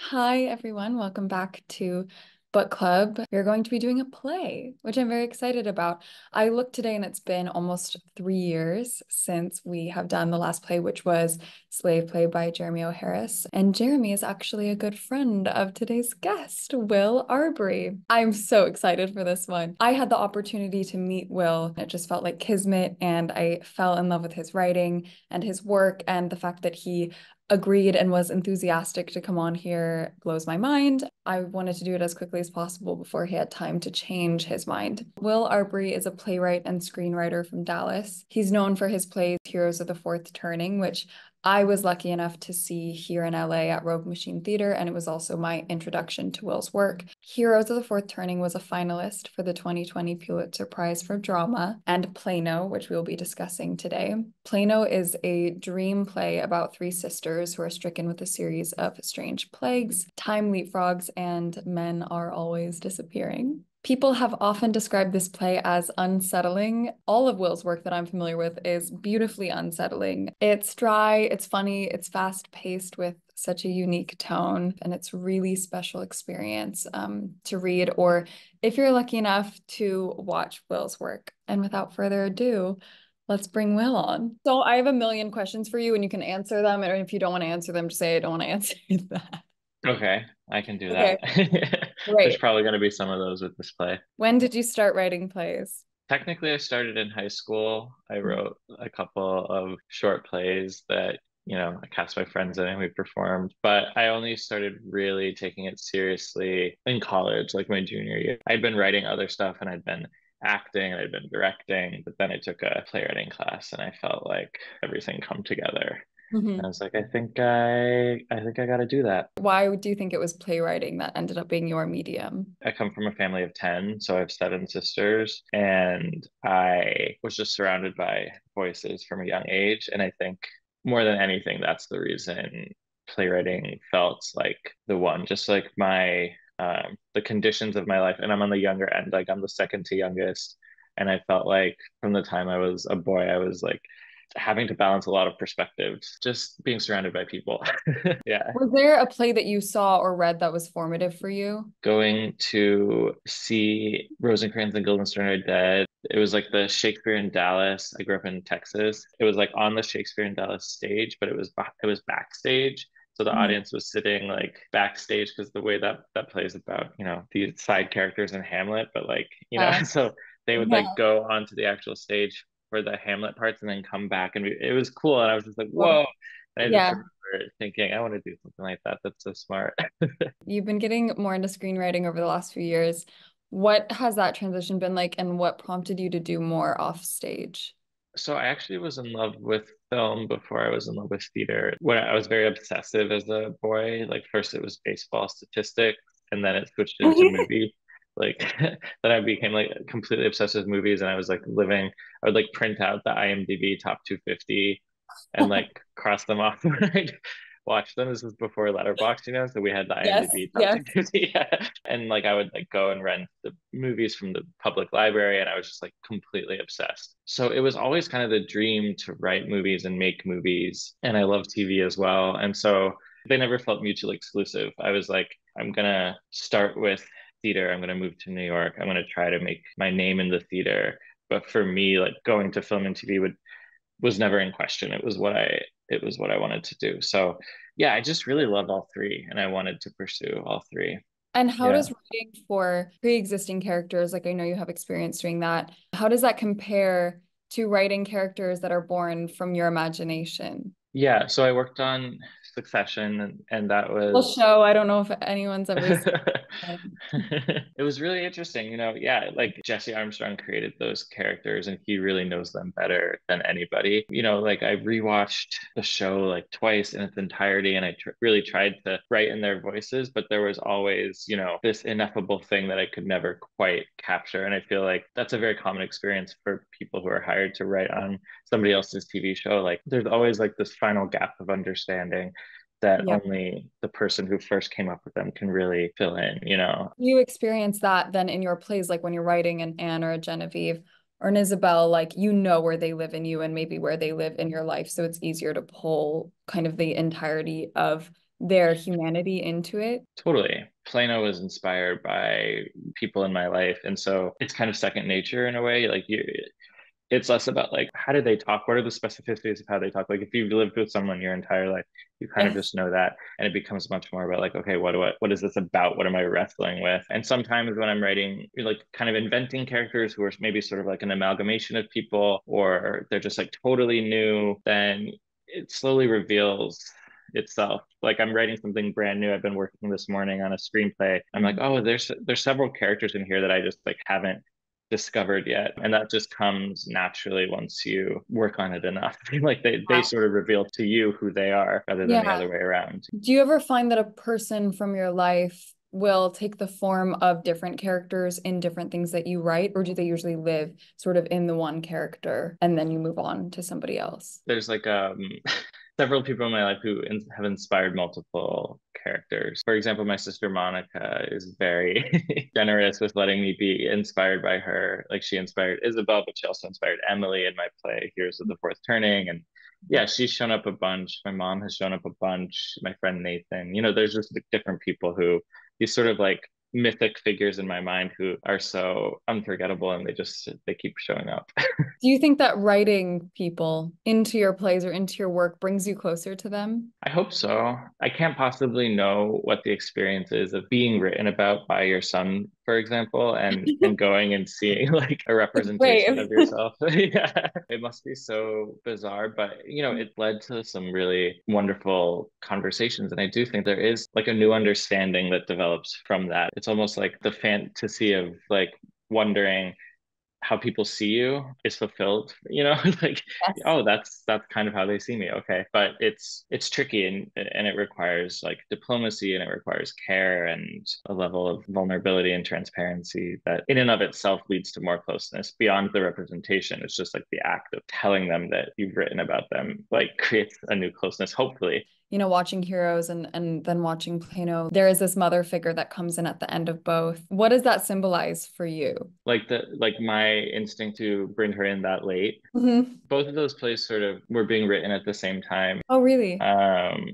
Hi, everyone. Welcome back to Book Club. We're going to be doing a play, which I'm very excited about. I looked today and it's been almost 3 years since we have done the last play, which was Slave Play by Jeremy O. Harris. And Jeremy is actually a good friend of today's guest, Will Arbery. I'm so excited for this one. I had the opportunity to meet Will. It just felt like kismet, and I fell in love with his writing and his work, and the fact that he agreed and was enthusiastic to come on here blows my mind. I wanted to do it as quickly as possible before he had time to change his mind. Will Arbery is a playwright and screenwriter from Dallas. He's known for his plays Heroes of the Fourth Turning, which I was lucky enough to see here in LA at Rogue Machine Theater, and it was also my introduction to Will's work. Heroes of the Fourth Turning was a finalist for the 2020 Pulitzer Prize for Drama, and PLANO, which we will be discussing today. PLANO is a dream play about three sisters who are stricken with a series of strange plagues. Time leapfrogs, and men are always disappearing. People have often described this play as unsettling. All of Will's work that I'm familiar with is beautifully unsettling. It's dry, it's funny, it's fast-paced with such a unique tone, and it's really special experience to read, or if you're lucky enough to watch Will's work. And without further ado, let's bring Will on. So I have a million questions for you, and you can answer them, and if you don't want to answer them, just say I don't want to answer that. Okay, I can do that. Okay, There's great. probably going to be some of those with this play. When did you start writing plays? Technically, I started in high school. I wrote a couple of short plays that, I cast my friends in and we performed. But I only started really taking it seriously in college, like my junior year. I'd been writing other stuff and I'd been acting and I'd been directing, but then I took a playwriting class and I felt like everything come together. And I Mhm. was like, I think I got to do that. Why do you think it was playwriting that ended up being your medium? I come from a family of 10, so I have seven sisters, and I was just surrounded by voices from a young age. And I think more than anything, that's the reason playwriting felt like the one, just like the conditions of my life. And I'm on the younger end, like I'm the second to youngest. And I felt like from the time I was a boy, I was like having to balance a lot of perspectives, just being surrounded by people. Yeah. Was there a play that you saw or read that was formative for you? Going to see Rosencrantz and Guildenstern are Dead. It was like the Shakespeare in Dallas. I grew up in Texas. It was like on the Shakespeare in Dallas stage, but it was backstage. So the Mhm. audience was sitting like backstage because the way that plays about, these side characters in Hamlet, but like, Yeah. so they would like Yeah. go onto the actual stage for the Hamlet parts and then come back and it was cool. And I was just like, Oh, whoa. And I just yeah. remember thinking, I want to do something like that. That's so smart. You've been getting more into screenwriting over the last few years. What has that transition been like, and what prompted you to do more off stage? So I actually was in love with film before I was in love with theater. When I was very obsessive as a boy, like first it was baseball statistics, and then it switched into movie. Like then I became like completely obsessed with movies, and I was like living. I would like print out the IMDb top 250 and like cross them off when I'd watch them. This was before Letterboxd, so we had the Yes, IMDb top yes. 250. Yeah. And like I would like go and rent the movies from the public library, and I was just like completely obsessed. So it was always kind of the dream to write movies and make movies, and I love TV as well. And so they never felt mutually exclusive. I was like, I'm gonna start with theater. I'm gonna move to New York. I'm gonna try to make my name in the theater. But for me, like going to film and TV was never in question. It was what I wanted to do. So yeah, I just really loved all three and I wanted to pursue all three. And how Yeah. does writing for pre-existing characters, like I know you have experience doing that, how does that compare to writing characters that are born from your imagination? Yeah. So I worked on Succession and that Well, was show, I don't know if anyone's ever seen it. it was really interesting, yeah, like Jesse Armstrong created those characters and he really knows them better than anybody. Like I rewatched the show like twice in its entirety and I really tried to write in their voices, but there was always, this ineffable thing that I could never quite capture. And I feel like that's a very common experience for people who are hired to write on somebody else's TV show. Like there's always like this final gap of understanding that Yeah. only the person who first came up with them can really fill in. You experience that then in your plays, like when you're writing an Anne or a Genevieve or an Isabel, like you know where they live in you and maybe where they live in your life. So it's easier to pull kind of the entirety of their humanity into it. Totally. Plano was inspired by people in my life. And so it's kind of second nature in a way. Like it's less about like how do they talk, what are the specificities of how they talk. Like if you've lived with someone your entire life, you kind of Yes. just know that, and it becomes much more about like, okay, what is this about, what am I wrestling with? And sometimes when I'm writing, like kind of inventing characters who are maybe sort of like an amalgamation of people, or they're just like totally new, then it slowly reveals itself. Like I'm writing something brand new. I've been working this morning on a screenplay. I'm like, oh, there's several characters in here that I just like haven't discovered yet, and that just comes naturally once you work on it enough. Like they sort of reveal to you who they are rather than the Yeah. other way around. Do you ever find that a person from your life will take the form of different characters in different things that you write, or do they usually live sort of in the one character and then you move on to somebody else? There's like several people in my life who have inspired multiple characters. For example, my sister Monica is very generous with letting me be inspired by her. Like she inspired Isabel, but she also inspired Emily in my play Heroes of the Fourth Turning. And yeah, she's shown up a bunch. My mom has shown up a bunch. My friend Nathan. There's just like different people who these sort of like mythic figures in my mind who are so unforgettable, and they keep showing up. Do you think that writing people into your plays or into your work brings you closer to them? I hope so. I can't possibly know what the experience is of being written about by your son, for example, and going and seeing like a It's representation brave. of yourself. Yeah. It must be so bizarre, but it led to some really wonderful conversations. And I do think there is like a new understanding that develops from that. It's almost like the fantasy of like wondering how people see you is fulfilled, like, Yes. oh, that's kind of how they see me. Okay. But it's tricky, and it requires like diplomacy, and it requires care and a level of vulnerability and transparency that in and of itself leads to more closeness beyond the representation. It's just like the act of telling them that you've written about them like creates a new closeness, hopefully. Watching Heroes and then watching Plano, there is this mother figure that comes in at the end of both. What does that symbolize for you? Like my instinct to bring her in that late. Mhm. Both of those plays sort of were being written at the same time. Oh, really?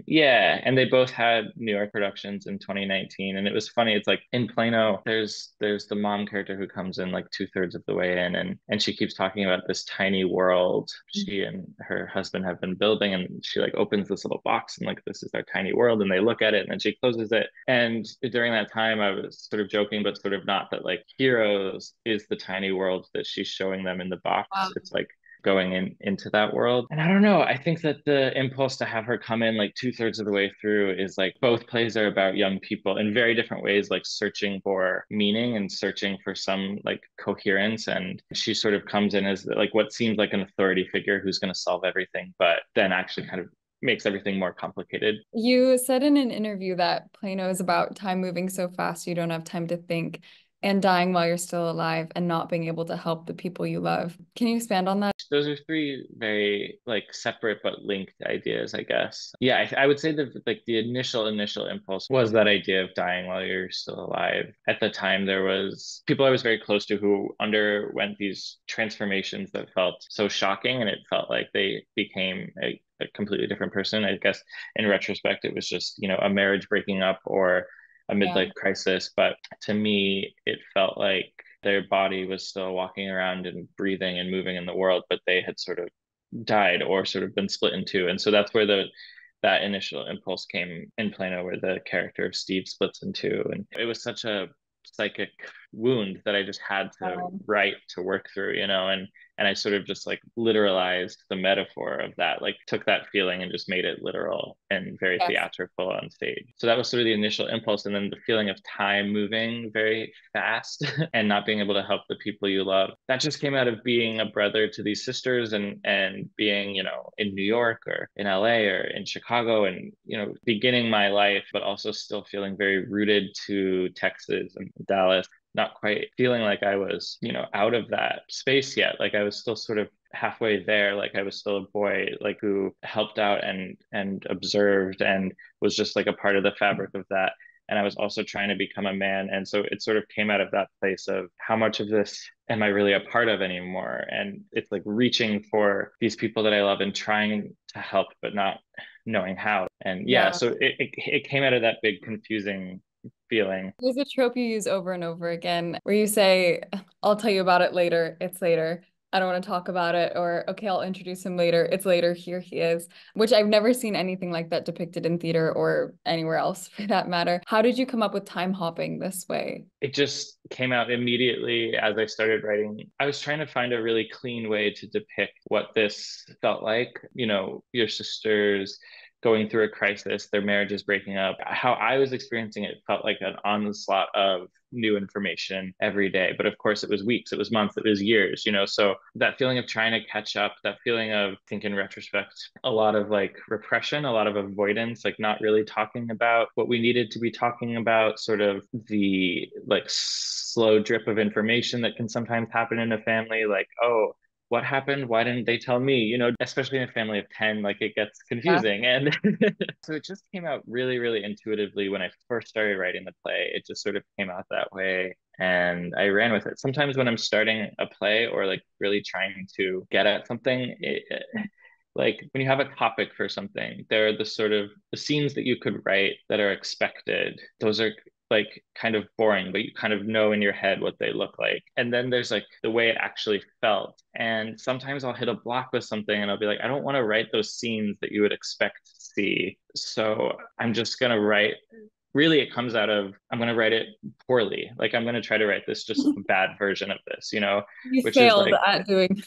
Yeah, and they both had New York productions in 2019, and it was funny. It's like in Plano, there's the mom character who comes in like two-thirds of the way in, and she keeps talking about this tiny world she and her husband have been building, and she like opens this little box and like this is our tiny world, and they look at it, and then she closes it. And during that time, I was sort of joking, but sort of not, that like Heroes is the tiny world that she's showing them in the box. Wow. It's like going into that world. And I don't know. I think that the impulse to have her come in like two-thirds of the way through is like both plays are about young people in very different ways, like searching for meaning and searching for some like coherence. And she sort of comes in as like what seems like an authority figure who's going to solve everything, but then actually kind of makes everything more complicated. You said in an interview that Plano is about time moving so fast you don't have time to think and dying while you're still alive and not being able to help the people you love. Can you expand on that? Those are three very like separate but linked ideas, I guess. Yeah, I would say that like the initial impulse was that idea of dying while you're still alive. At the time, there was people I was very close to who underwent these transformations that felt so shocking, and it felt like they became a completely different person. I guess in retrospect, it was just, a marriage breaking up or a Yeah. midlife crisis. But to me, it felt like their body was still walking around and breathing and moving in the world, but they had sort of died or sort of been split in two. And so that's where that initial impulse came in Plano, where the character of Steve splits in two. And it was such a psychic wound that I just had to write to work through, and I sort of just like literalized the metaphor of that, like took that feeling and just made it literal and very Yes. theatrical on stage. So that was sort of the initial impulse. And then the feeling of time moving very fast and not being able to help the people you love. That just came out of being a brother to these sisters, and being, in New York or in LA or in Chicago, and, beginning my life, but also still feeling very rooted to Texas and Dallas, not quite feeling like I was, out of that space yet. Like I was still sort of halfway there. Like I was still a boy, like who helped out and observed and was just like a part of the fabric of that. And I was also trying to become a man. And so it sort of came out of that place of how much of this am I really a part of anymore? And it's like reaching for these people that I love and trying to help, but not knowing how. And yeah, Yeah. so it came out of that big confusing feeling. There's a trope you use over and over again where you say, I'll tell you about it later. It's later. I don't want to talk about it. Or, okay, I'll introduce him later. It's later. Here he is, which I've never seen anything like that depicted in theater or anywhere else for that matter. How did you come up with time hopping this way? It just came out immediately as I started writing. I was trying to find a really clean way to depict what this felt like. You know, your sisters going through a crisis, their marriage is breaking up. How I was experiencing it felt like an onslaught of new information every day. But of course, it was weeks, it was months, it was years, you know. So that feeling of trying to catch up, that feeling of, I think in retrospect, a lot of like repression, a lot of avoidance, like not really talking about what we needed to be talking about, sort of the like slow drip of information that can sometimes happen in a family, like, oh, what happened? Why didn't they tell me? You know, especially in a family of 10, like it gets Yeah. confusing. And so it just came out really, really intuitively when I first started writing the play. It just sort of came out that way. And I ran with it. Sometimes when I'm starting a play or like really trying to get at something, like when you have a topic for something, there are the sort of the scenes that you could write that are expected. Those are like kind of boring, but you kind of know in your head what they look like. And then there's like the way it actually felt. And sometimes I'll hit a block with something and I'll be like, I don't want to write those scenes that you would expect to see. So I'm just going to write. Really, it comes out of I'm going to write it poorly. Like I'm going to try to write this just a bad version of this, you know, You which is failed like at doing.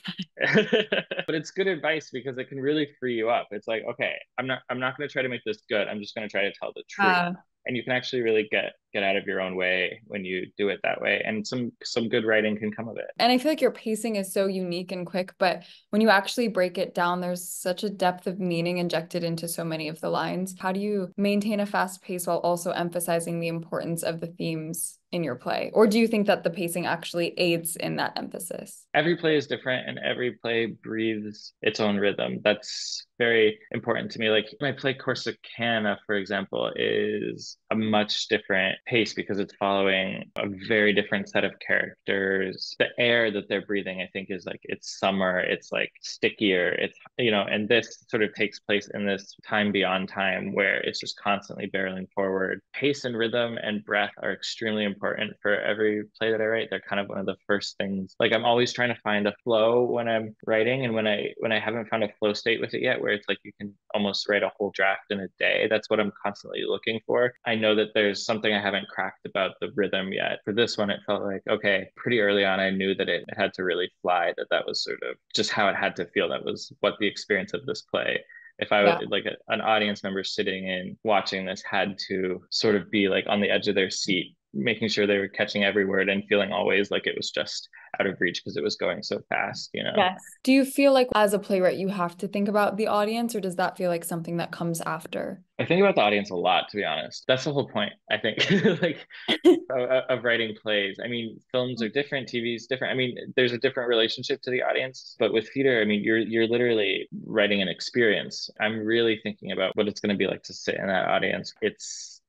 but it's good advice because it can really free you up. It's like, okay, I'm not going to try to make this good. I'm just going to try to tell the truth. Uh, And you can actually really get out of your own way when you do it that way. And some good writing can come of it. And I feel like your pacing is so unique and quick, but when you actually break it down, there's such a depth of meaning injected into so many of the lines. How do you maintain a fast pace while also emphasizing the importance of the themes in your play? Or do you think that the pacing actually aids in that emphasis? Every play is different and every play breathes its own rhythm. That's very important to me. Like my play Corsicana, for example, is a much different pace because it's following a very different set of characters. The air that they're breathing, I think, is like it's summer, it's like stickier, it's, you know, and this sort of takes place in this time beyond time where it's just constantly barreling forward. Pace and rhythm and breath are extremely important for every play that I write. They're kind of one of the first things. Like I'm always trying to find a flow when I'm writing, and when I haven't found a flow state with it yet, where it's like you can almost write a whole draft in a day. That's what I'm constantly looking for. I know that there's something I haven't cracked about the rhythm yet. For this one, it felt like, okay, pretty early on, I knew that it had to really fly, that was sort of just how it had to feel. That was what the experience of this play, if I was Yeah. like an audience member sitting in watching this, had to sort of be like on the edge of their seat, making sure they were catching every word and feeling always like it was just out of reach because it was going so fast, you know. Yes. Do you feel like as a playwright, you have to think about the audience, or does that feel like something that comes after? I think about the audience a lot, to be honest. That's the whole point, I think, like of writing plays. I mean, films are different, TV is different. I mean, there's a different relationship to the audience, but with theater, I mean, you're literally writing an experience. I'm really thinking about what it's going to be like to sit in that audience. It's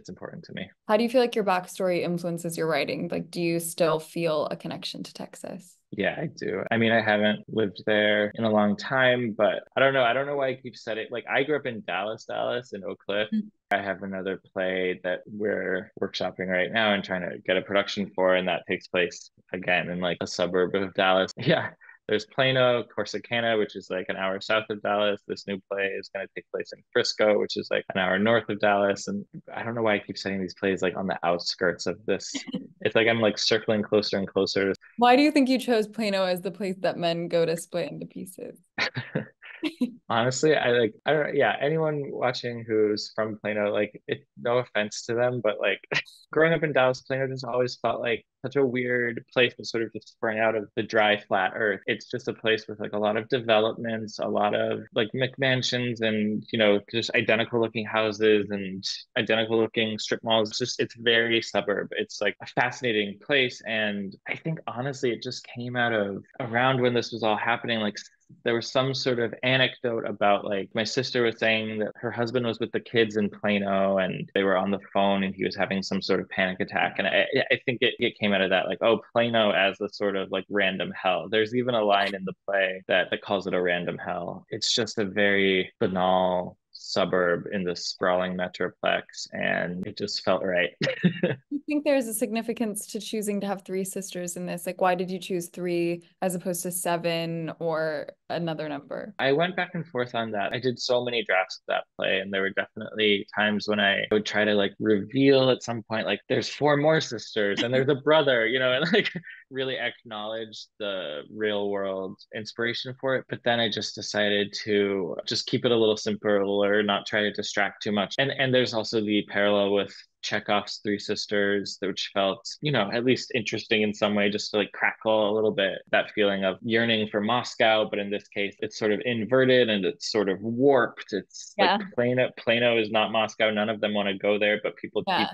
important to me. How do you feel like your backstory influences your writing? Like, do you still feel a connection to Texas? Yeah, I do. I mean, I haven't lived there in a long time, but I don't know. I don't know why I keep saying it. Like, I grew up in Dallas, in Oak Cliff. I have another play that we're workshopping right now and trying to get a production for, and that takes place again in like a suburb of Dallas. Yeah, there's Plano, Corsicana, which is like an hour south of Dallas. This new play is going to take place in Frisco, which is like an hour north of Dallas. And I don't know why I keep saying these plays like on the outskirts of this. It's like I'm like circling closer and closer. Why do you think you chose Plano as the place that men go to split into pieces? Honestly, I don't, yeah, anyone watching who's from Plano, like no offense to them, but like growing up in Dallas, Plano just always felt like such a weird place that sort of just sprang out of the dry, flat earth. It's just a place with like a lot of developments, a lot of like McMansions and, you know, just identical looking houses and identical looking strip malls. It's very suburb. It's like a fascinating place. And I think honestly, it just came out of around when this was all happening, like there was some sort of anecdote about like my sister was saying that her husband was with the kids in Plano and they were on the phone and he was having some sort of panic attack. And I think it came out of that, like, oh, Plano as a sort of like random hell. There's even a line in the play that calls it a random hell. It's just a very banal suburb in this sprawling metroplex, and it just felt right. I think there's a significance to choosing to have three sisters in this. Like, why did you choose three as opposed to seven or another number? I went back and forth on that. I did so many drafts of that play, and there were definitely times when I would try to like reveal at some point, like, there's four more sisters and there's a brother, and like really acknowledge the real world inspiration for it. But then I just decided to just keep it a little simpler, not try to distract too much. And there's also the parallel with Chekhov's Three Sisters, which felt, at least interesting in some way, just to like crackle a little bit that feeling of yearning for Moscow. But in this case, it's sort of inverted and it's sort of warped. It's like Yeah. Plano is not Moscow. None of them want to go there, but people keep Yeah.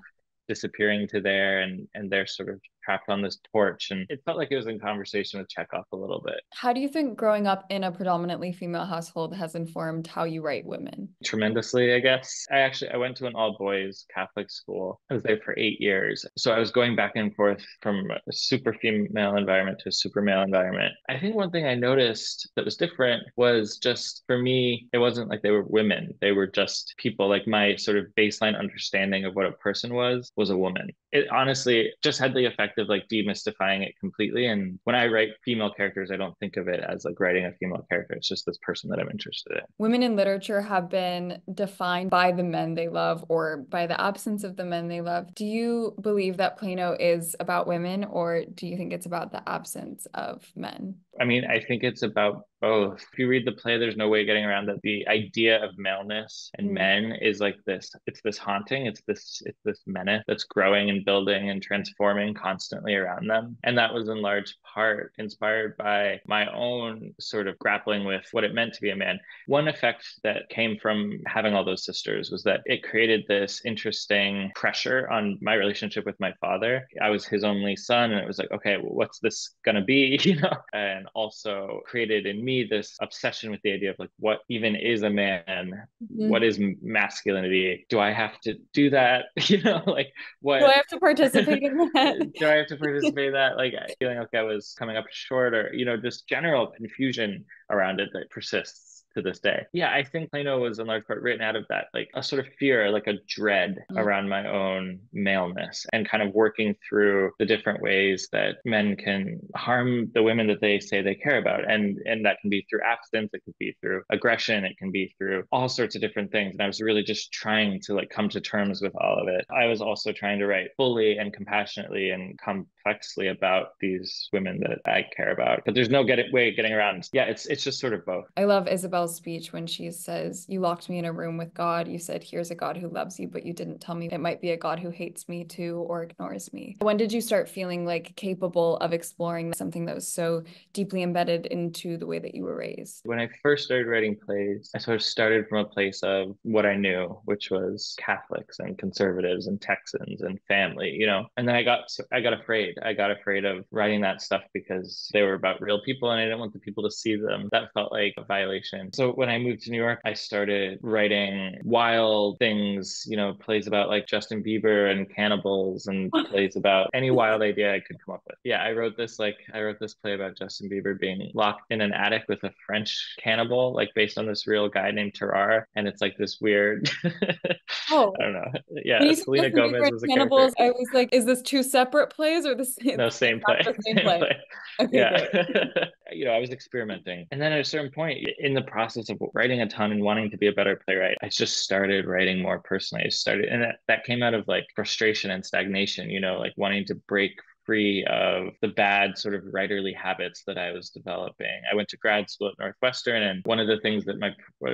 disappearing to there, and they're sort of trapped on this porch. And it felt like it was in conversation with Chekhov a little bit. How do you think growing up in a predominantly female household has informed how you write women? Tremendously, I guess. I went to an all boys Catholic school. I was there for 8 years. So I was going back and forth from a super female environment to a super male environment. I think one thing I noticed that was different was just for me, it wasn't like they were women. They were just people. Like my sort of baseline understanding of what a person was a woman. It honestly just had the effect of like demystifying it completely. And when I write female characters, I don't think of it as like writing a female character. It's just this person that I'm interested in. Women in literature have been defined by the men they love or by the absence of the men they love. Do you believe that Plano is about women, or do you think it's about the absence of men? I mean, I think it's about both. If you read the play, there's no way getting around that the idea of maleness and Mm. men is like this. It's this haunting. It's this menace that's growing and building and transforming constantly around them. And that was in large part inspired by my own sort of grappling with what it meant to be a man. One effect that came from having all those sisters was that it created this interesting pressure on my relationship with my father. I was his only son, and it was like, okay, well, what's this gonna be? And also created in me this obsession with the idea of like, what even is a man? What Mhm. is masculinity? Do I have to do that? Like Do I what have to participate in that? do I have to participate in that? Like feeling like I was coming up short, or just general confusion around it that persists to this day. Yeah, I think Plano was in large part written out of that, like a sort of fear, like a dread Mm. around my own maleness, and kind of working through the different ways that men can harm the women that they say they care about. And that can be through abstinence, it could be through aggression, it can be through all sorts of different things. And I was really just trying to like come to terms with all of it. I was also trying to write fully and compassionately and complexly about these women that I care about. But there's no way of getting around. Yeah, it's just sort of both. I love Isabel's speech when she says, "You locked me in a room with God. You said, here's a God who loves you, but you didn't tell me it might be a God who hates me too or ignores me." When did you start feeling like capable of exploring something that was so deeply embedded into the way that you were raised? When I first started writing plays, I sort of started from a place of what I knew, which was Catholics and conservatives and Texans and family, And then I got afraid. I got afraid of writing that stuff because they were about real people and I didn't want the people to see them. That felt like a violation. So when I moved to New York, I started writing wild things, plays about like Justin Bieber and cannibals, and plays about any wild idea I could come up with. Yeah, I wrote this play about Justin Bieber being locked in an attic with a French cannibal, like based on this real guy named Terrar. And it's like this weird, I Oh, don't know. when Yeah, you said Selena Justin Bieber Gomez and was a character. cannibals, I was like, is this two separate plays or the same? No, It's same not play, the same same play. play. Okay, Yeah. great. I was experimenting. And then at a certain point in the process of writing a ton and wanting to be a better playwright, I just started writing more personally. I started, and that came out of like frustration and stagnation, like wanting to break free of the bad sort of writerly habits that I was developing. I went to grad school at Northwestern, and one of the things that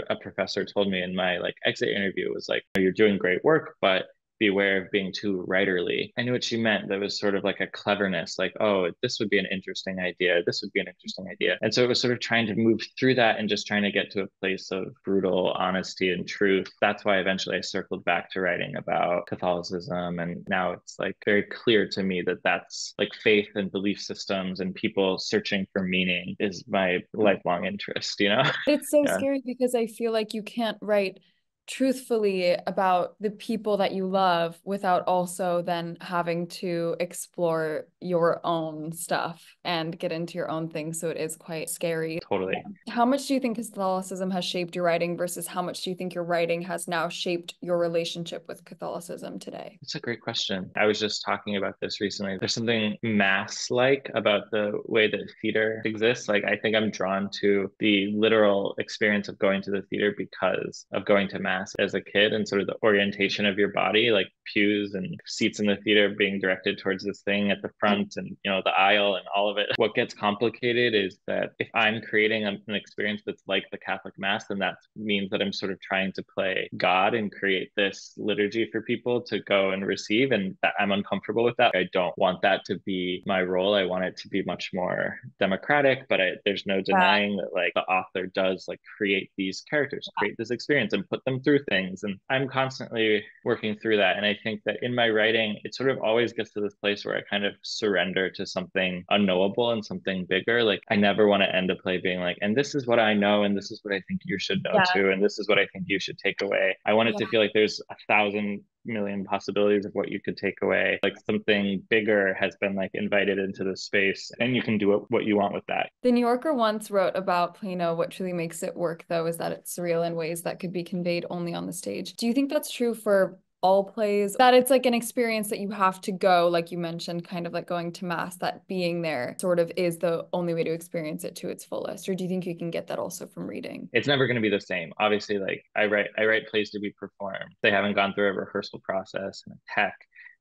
a professor told me in my like exit interview was like, "You're doing great work, but beware of being too writerly." I knew what she meant. There was sort of like a cleverness, like, oh, this would be an interesting idea. This would be an interesting idea. And so it was sort of trying to move through that and just trying to get to a place of brutal honesty and truth. That's why eventually I circled back to writing about Catholicism. And now it's like very clear to me that that's like faith and belief systems and people searching for meaning is my lifelong interest, It's so Yeah. scary because I feel like you can't write truthfully about the people that you love without also then having to explore your own stuff and get into your own things. So it is quite scary. Totally. How much do you think Catholicism has shaped your writing versus how much do you think your writing has now shaped your relationship with Catholicism today? It's a great question. I was just talking about this recently. There's something mass-like about the way that theater exists. Like, I think I'm drawn to the literal experience of going to the theater because of going to mass as a kid and sort of the orientation of your body, like pews and seats in the theater being directed towards this thing at the front and, the aisle and all of it. What gets complicated is that if I'm creating an experience that's like the Catholic Mass, then that means that I'm sort of trying to play God and create this liturgy for people to go and receive. And that I'm uncomfortable with that. I don't want that to be my role. I want it to be much more democratic, but there's no denying that like the author does like create these characters, create this experience and put them through things. And I'm constantly working through that. And I think that in my writing, it sort of always gets to this place where I kind of surrender to something unknowable and something bigger. Like I never want to end a play being like, and this is what I know, and this is what I think you should know Yeah. too, and this is what I think you should take away. I want it Yeah. to feel like there's 1,000 million possibilities of what you could take away. Like something bigger has been like invited into the space, and you can do what you want with that. The New Yorker once wrote about Plano, what truly makes it work, though, is that it's surreal in ways that could be conveyed only on the stage. Do you think that's true for all plays? That it's like an experience that you have to go, like you mentioned, kind of like going to mass, that being there sort of is the only way to experience it to its fullest? Or do you think you can get that also from reading? It's never going to be the same. Obviously, like I write plays to be performed. They haven't gone through a rehearsal process and a tech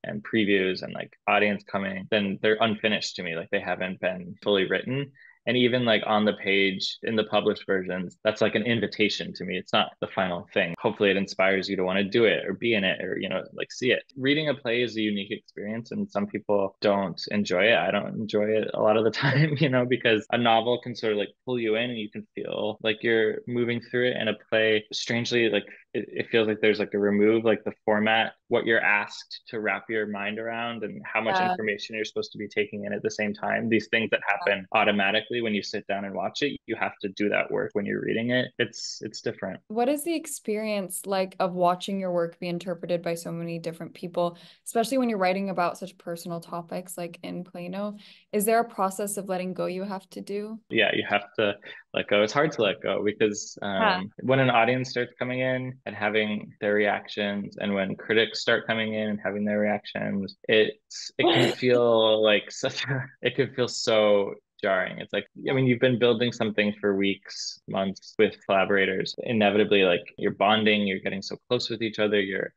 and previews and like audience coming, then they're unfinished to me. Like they haven't been fully written. And even like on the page in the published versions, that's like an invitation to me. It's not the final thing. Hopefully it inspires you to want to do it or be in it or, like see it. Reading a play is a unique experience and some people don't enjoy it. I don't enjoy it a lot of the time, because a novel can sort of like pull you in and you can feel like you're moving through it. And a play, strangely, like it feels like there's like a remove, like the format, what you're asked to wrap your mind around and how much Yeah. information you're supposed to be taking in at the same time. These things that happen automatically when you sit down and watch it, you have to do that work when you're reading it. It's different. What is the experience like of watching your work be interpreted by so many different people, especially when you're writing about such personal topics like in Plano? Is there a process of letting go you have to do? Yeah, you have to let go. It's hard to let go because Yeah. when an audience starts coming in and having their reactions, and when critics start coming in and having their reactions, it can feel like it can feel so jarring. It's like, I mean, you've been building something for weeks, months with collaborators. Inevitably, like you're bonding, you're getting so close with each other, you're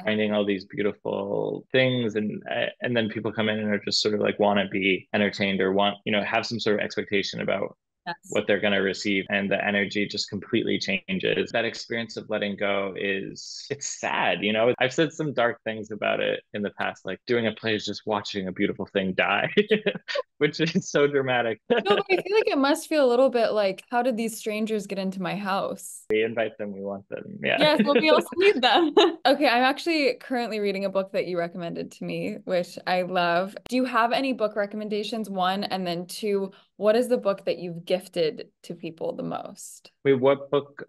finding all these beautiful things and then people come in and are just sort of like want to be entertained or want have some sort of expectation about Yes. what they're going to receive and the energy just completely changes. That experience of letting go it's sad. I've said some dark things about it in the past, like doing a play is just watching a beautiful thing die, which is so dramatic. No, but I feel like it must feel a little bit like, how did these strangers get into my house? We invite them, we want them. Yeah. Yes, well, we also need them. Okay, I'm actually currently reading a book that you recommended to me, which I love. Do you have any book recommendations? One, and then two, what is the book that you've gifted to people the most? Wait, what book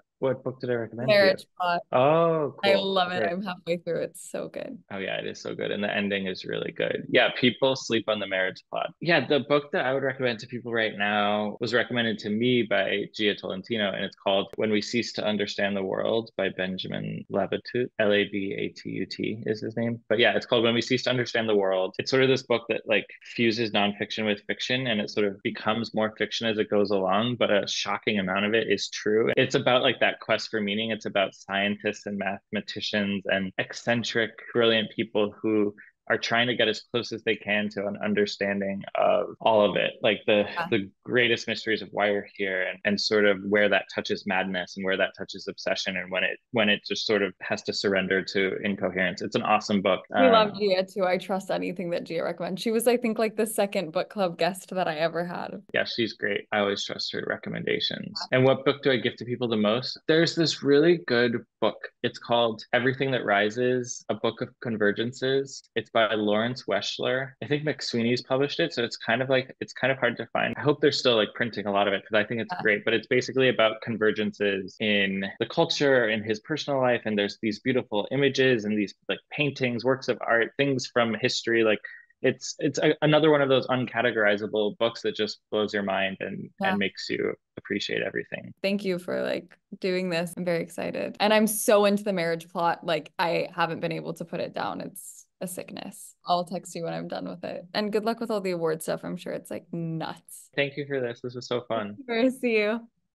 did I recommend to you? Marriage Plot. Oh, I cool. love it. Okay. I'm halfway through. It's so good. Oh yeah, it is so good. And the ending is really good. Yeah, people sleep on the marriage plot. Yeah, the book that I would recommend to people right now was recommended to me by Gia Tolentino, and it's called When We Cease to Understand the World by Benjamin Labatut. Labatut is his name. But yeah, it's called When We Cease to Understand the World. It's sort of this book that like fuses nonfiction with fiction, and it sort of becomes more fiction as it goes along, but a shocking amount of it is true. It's about like that quest for meaning. It's about scientists and mathematicians and eccentric, brilliant people who are trying to get as close as they can to an understanding of all of it, like Yeah. the greatest mysteries of why we're here, and sort of where that touches madness and where that touches obsession, and when it just sort of has to surrender to incoherence. It's an awesome book. We love Gia too. I trust anything that Gia recommends. She was, I think, like the second book club guest that I ever had. Yeah, she's great. I always trust her recommendations. And what book do I give to people the most? There's this really good book. It's called Everything That Rises, A Book of Convergences. It's by Lawrence Weschler. I think McSweeney's published it, so it's kind of hard to find. I hope they're still like printing a lot of it because I think it's Yeah. great. But it's basically about convergences in the culture, in his personal life, and there's these beautiful images and these like paintings, works of art, things from history. Like another one of those uncategorizable books that just blows your mind Yeah. and makes you appreciate everything. Thank you for like doing this. I'm very excited. And I'm so into the marriage plot. Like I haven't been able to put it down. It's a sickness. I'll text you when I'm done with it. And good luck with all the award stuff. I'm sure it's like nuts. Thank you for this. This was so fun. See you.